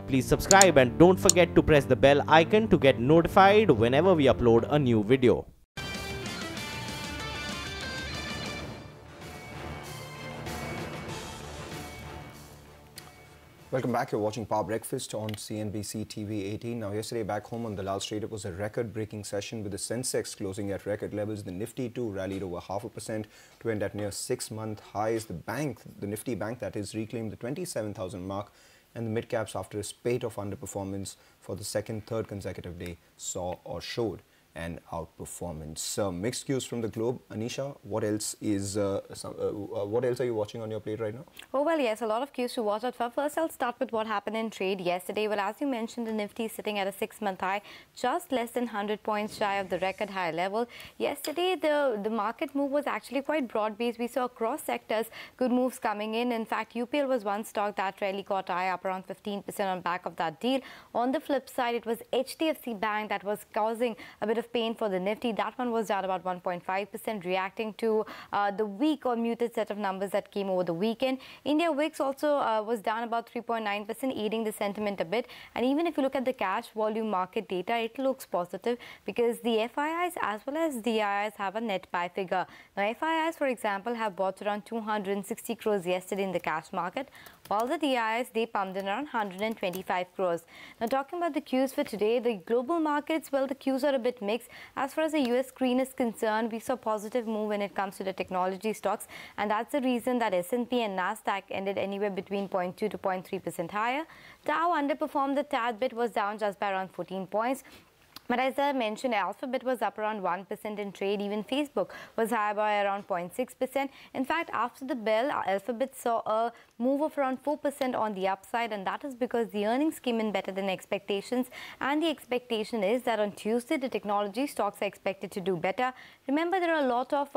Please subscribe and don't forget to press the bell icon to get notified whenever we upload a new video. Welcome back. You're watching Power Breakfast on CNBC TV18. Now, yesterday back home on the Lal Street, it was a record-breaking session with the Sensex closing at record levels. The Nifty too rallied over 0.5% to end at near 6-month highs. The Nifty Bank, that is, reclaimed the 27,000 mark, and the mid-caps, after a spate of underperformance for the third consecutive day, saw or showed an outperformance. Mixed cues from the globe. Anisha, what else are you watching on your plate right now? Oh, well, yes, a lot of cues to watch out for. First, I'll start with what happened in trade yesterday. Well, as you mentioned, the Nifty is sitting at a 6-month high, just less than 100 points shy of the record high level. Yesterday, the market move was actually quite broad-based. We saw across sectors good moves coming in. In fact, UPL was one stock that really caught eye, up around 15% on back of that deal. On the flip side, it was HDFC Bank that was causing a bit of pain for the Nifty. That one was down about 1.5%, reacting to the weak or muted set of numbers that came over the weekend. India Wix also was down about 3.9%, aiding the sentiment a bit. And even if you look at the cash volume market data, it looks positive because the FIIs as well as DIIs have a net buy figure. Now, FIIs, for example, have bought around 260 crores yesterday in the cash market, while the DIIs, they pumped in around 125 crores. Now, talking about the cues for today, the global markets, well, the cues are a bit mixed. As far as the US screen is concerned, we saw positive move when it comes to the technology stocks, and that's the reason that S&P and Nasdaq ended anywhere between 0.2 to 0.3% higher. Dow underperformed a tad bit, was down just by around 14 points. But as I mentioned, Alphabet was up around 1% in trade. Even Facebook was higher by around 0.6%. In fact, after the bell, Alphabet saw a move of around 4% on the upside, and that is because the earnings came in better than expectations. And the expectation is that on Tuesday, the technology stocks are expected to do better. Remember, there are a lot of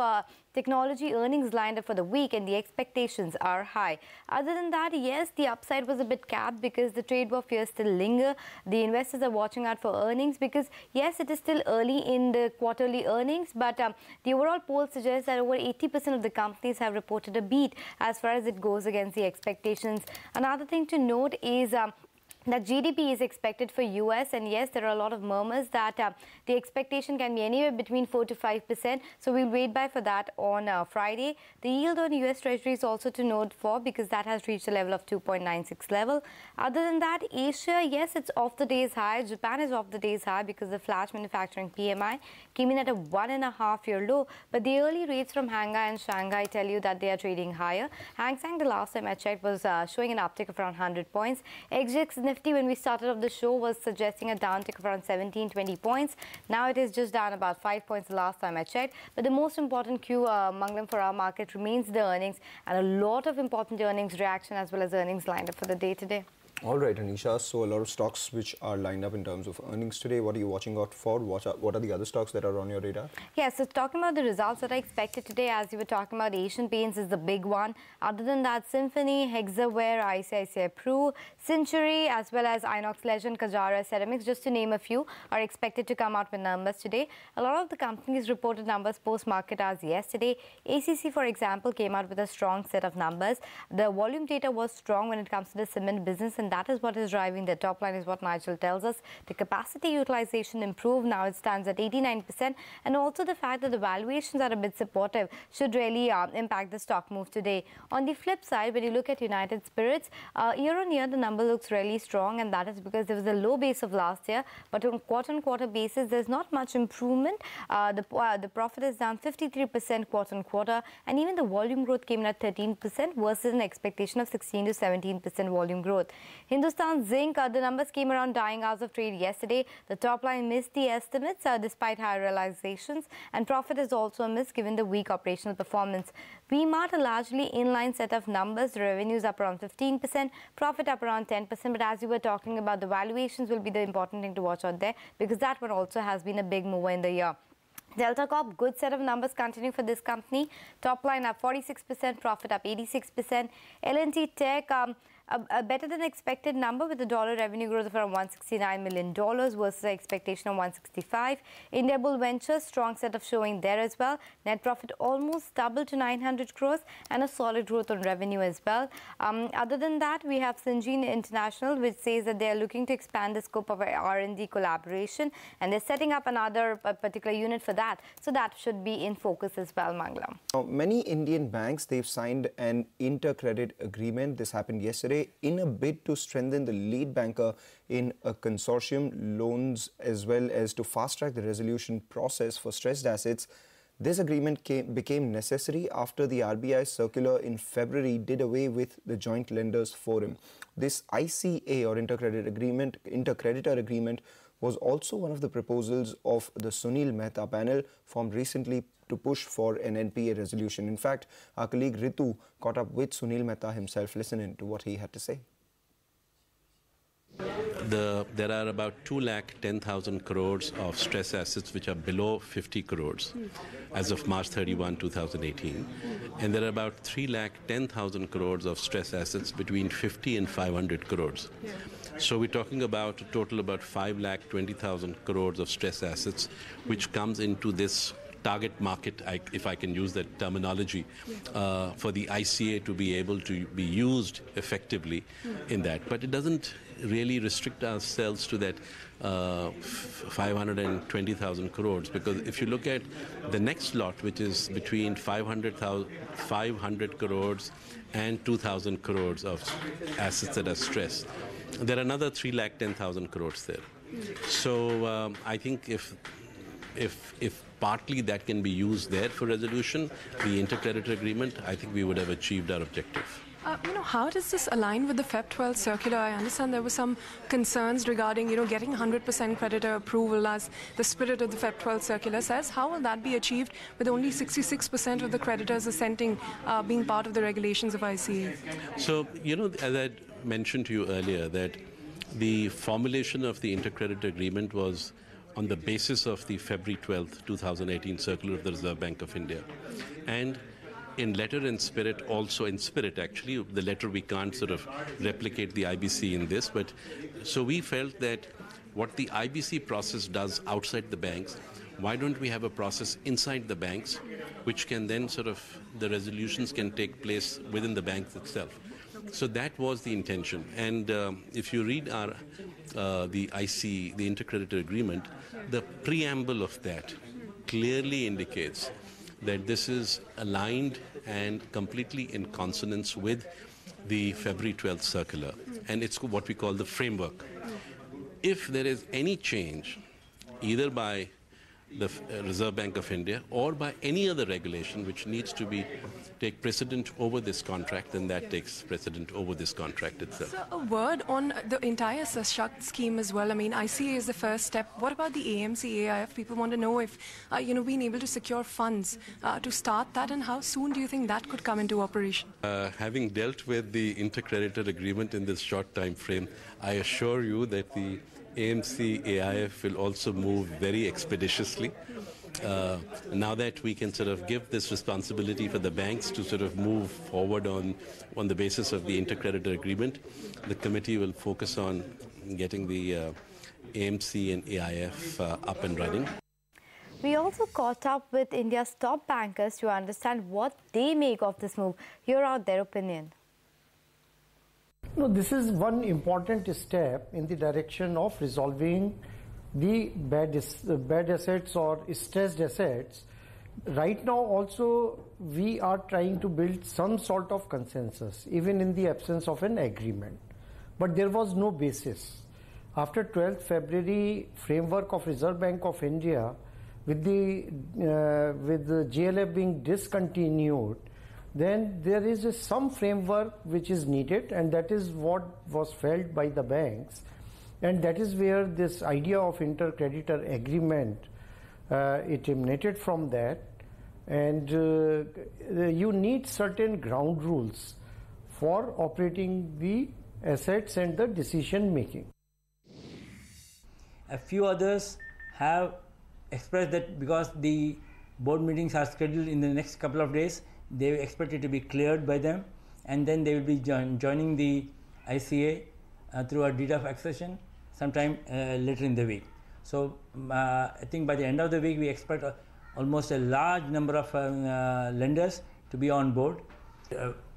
technology earnings lined up for the week, and the expectations are high. Other than that, yes, the upside was a bit capped because the trade war fears still linger. The investors are watching out for earnings because, yes, it is still early in the quarterly earnings, but the overall poll suggests that over 80% of the companies have reported a beat as far as it goes against the expectations. Another thing to note is that GDP is expected for US, and yes, there are a lot of murmurs that the expectation can be anywhere between 4 to 5%. So we'll wait by for that on Friday. The yield on US Treasury is also to note for because that has reached a level of 2.96 level. Other than that, Asia, yes, it's off the day's high. Japan is off the day's high because the flash manufacturing PMI came in at a 1.5-year low. But the early rates from Shanghai and Shanghai tell you that they are trading higher. Hang Seng, the last time I checked, was showing an uptick of around 100 points. XGX Nifty, when we started off the show, was suggesting a downtick of around 17-20 points. Now it is just down about 5 points the last time I checked. But the most important cue, Manglam, for our market remains the earnings, and a lot of important earnings reaction as well as earnings lined up for the day today. All right, Anisha. So a lot of stocks which are lined up in terms of earnings today. What are you watching out for? What are the other stocks that are on your radar? Yeah, so talking about the results that are expected today, as you were talking about, Asian Paints is the big one. Other than that, Symphony, Hexaware, ICICI Pru, Century, as well as Inox Legend, Kajara Ceramics, just to name a few, are expected to come out with numbers today. A lot of the companies reported numbers post-market hours yesterday. ACC, for example, came out with a strong set of numbers. The volume data was strong when it comes to the cement business, and that is what is driving the top line, is what Nigel tells us. The capacity utilization improved. Now it stands at 89%. And also the fact that the valuations are a bit supportive should really impact the stock move today. On the flip side, when you look at United Spirits, year on year, the number looks really strong. And that is because there was a low base of last year. But on quarter-on-quarter basis, there's not much improvement. The profit is down 53% quarter-on-quarter. And even the volume growth came in at 13% versus an expectation of 16 to 17% volume growth. Hindustan Zinc, the numbers came around dying hours of trade yesterday. The top line missed the estimates despite higher realizations, and profit is also a miss given the weak operational performance. V-Mart, a largely inline set of numbers. The revenues up around 15%, profit up around 10%. But as you were talking about, the valuations will be the important thing to watch out there because that one also has been a big mover in the year. Delta Corp, good set of numbers continue for this company. Top line up 46%, profit up 86%. L&T Tech, a better than expected number with the dollar revenue growth of around $169 million versus the expectation of 165. India Bull Ventures, strong set of showing there as well. Net profit almost doubled to 900 crores and a solid growth on revenue as well. Other than that, we have Syngene International, which says that they are looking to expand the scope of R&D collaboration, and they're setting up another particular unit for that. So that should be in focus as well, Mangalam. Now, many Indian banks, they've signed an intercredit agreement. This happened yesterday in a bid to strengthen the lead banker in a consortium loans, as well as to fast-track the resolution process for stressed assets. This agreement became necessary after the RBI circular in February did away with the Joint Lenders Forum. This ICA or intercreditor agreement was also one of the proposals of the Sunil Mehta panel formed recently to push for an NPA resolution. In fact, our colleague Ritu caught up with Sunil Mehta himself. Listen in to what he had to say. There are about 210,000 crores of stress assets which are below 50 crores as of March 31, 2018. And there are about 310,000 crores of stress assets between 50 and 500 crores. So we're talking about a total about 520,000 crores of stress assets, which comes into this target market, if I can use that terminology, for the ICA to be able to be used effectively in that. But it doesn't really restrict ourselves to that 520,000 crores, because if you look at the next lot, which is between 500 crores and 2,000 crores of assets that are stressed, there are another 310,000 crores there. So I think if partly that can be used there for resolution, the intercreditor agreement, I think we would have achieved our objective. How does this align with the Feb 12 circular? I understand there were some concerns regarding, getting 100% creditor approval as the spirit of the Feb 12 circular says. How will that be achieved with only 66% of the creditors assenting, being part of the regulations of ICA? So, as I mentioned to you earlier, that the formulation of the intercreditor agreement was on the basis of the February 12th, 2018 circular of the Reserve Bank of India. And in letter and spirit, also in spirit actually, the letter we can't sort of replicate the IBC in this, but so we felt that what the IBC process does outside the banks, why don't we have a process inside the banks, which can then sort of, the resolutions can take place within the banks itself. So that was the intention. And if you read our the intercreditor agreement, the preamble of that clearly indicates that this is aligned and completely in consonance with the February 12th circular. And it's what we call the framework. If there is any change, either by the Reserve Bank of India or by any other regulation which needs to take precedent over this contract, then that takes precedent over this contract itself. So a word on the entire Sashakt scheme as well. I mean, ICA is the first step. What about the AMC, AIF? People want to know if, being able to secure funds to start that, and how soon do you think that could come into operation? Having dealt with the intercreditor agreement in this short time frame, I assure you that the AMC AIF will also move very expeditiously. Now that we can sort of give this responsibility for the banks to sort of move forward on the basis of the intercreditor agreement, the committee will focus on getting the AMC and AIF up and running. We also caught up with India's top bankers to understand what they make of this move. Hear out their opinion. No, this is one important step in the direction of resolving the bad assets or stressed assets. Right now also we are trying to build some sort of consensus, even in the absence of an agreement. But there was no basis. After 12th February framework of Reserve Bank of India, with the GLF being discontinued, then there is some framework which is needed, and that is what was felt by the banks, and that is where this idea of intercreditor agreement it emanated from that. And you need certain ground rules for operating the assets and the decision making. A few others have expressed that because the board meetings are scheduled in the next couple of days, they expect it to be cleared by them, and then they will be joining the ICA through a deed of accession sometime later in the week. So I think by the end of the week we expect almost a large number of lenders to be on board.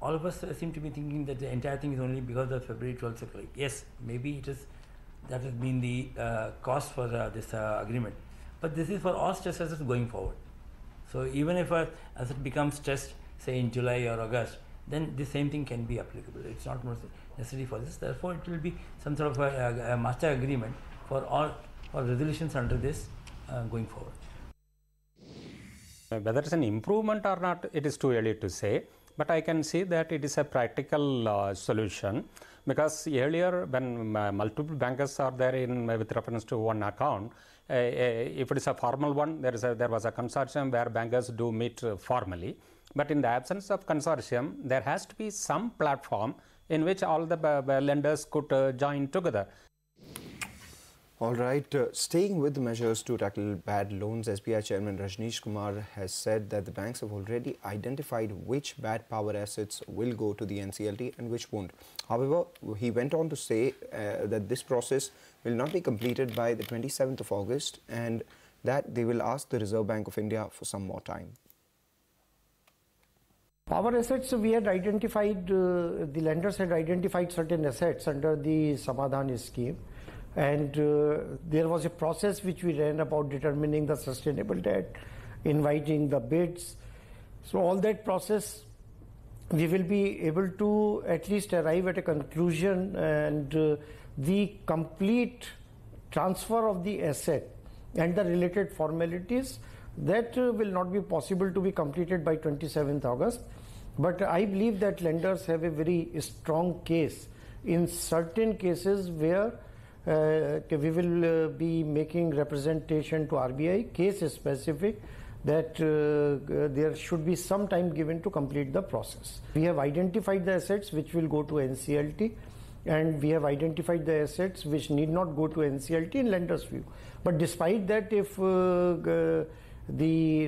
All of us seem to be thinking that the entire thing is only because of February 12th circular. Yes, maybe it is. That has been the cost for this agreement. But this is for all stress assets going forward. So even if an asset becomes stressed, say in July or August, then the same thing can be applicable. It's not necessary for this. Therefore, it will be some sort of a master agreement for all resolutions under this going forward. Whether it's an improvement or not, it is too early to say. But I can see that it is a practical solution, because earlier when multiple bankers are there with reference to one account, if it is a formal one, there was a consortium where bankers do meet formally. But in the absence of consortium, there has to be some platform in which all the lenders could join together. All right, staying with the measures to tackle bad loans, SBI Chairman Rajneesh Kumar has said that the banks have already identified which bad power assets will go to the NCLT and which won't. However, he went on to say that this process will not be completed by the 27th of August and that they will ask the Reserve Bank of India for some more time. Power assets, we had identified, the lenders had identified certain assets under the Samadhan scheme. And there was a process which we ran about determining the sustainable debt, inviting the bids. So all that process, we will be able to at least arrive at a conclusion, and the complete transfer of the asset and the related formalities, that will not be possible to be completed by 27th August. But I believe that lenders have a very strong case in certain cases where we will be making representation to RBI, case specific, that there should be some time given to complete the process. We have identified the assets which will go to NCLT, and we have identified the assets which need not go to NCLT in lender's view. But despite that, if the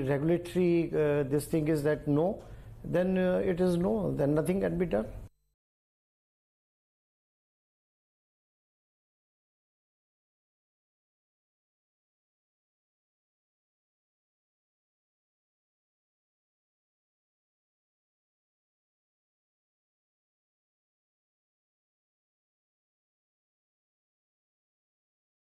regulatory this thing is that no, then it is no, then nothing can be done.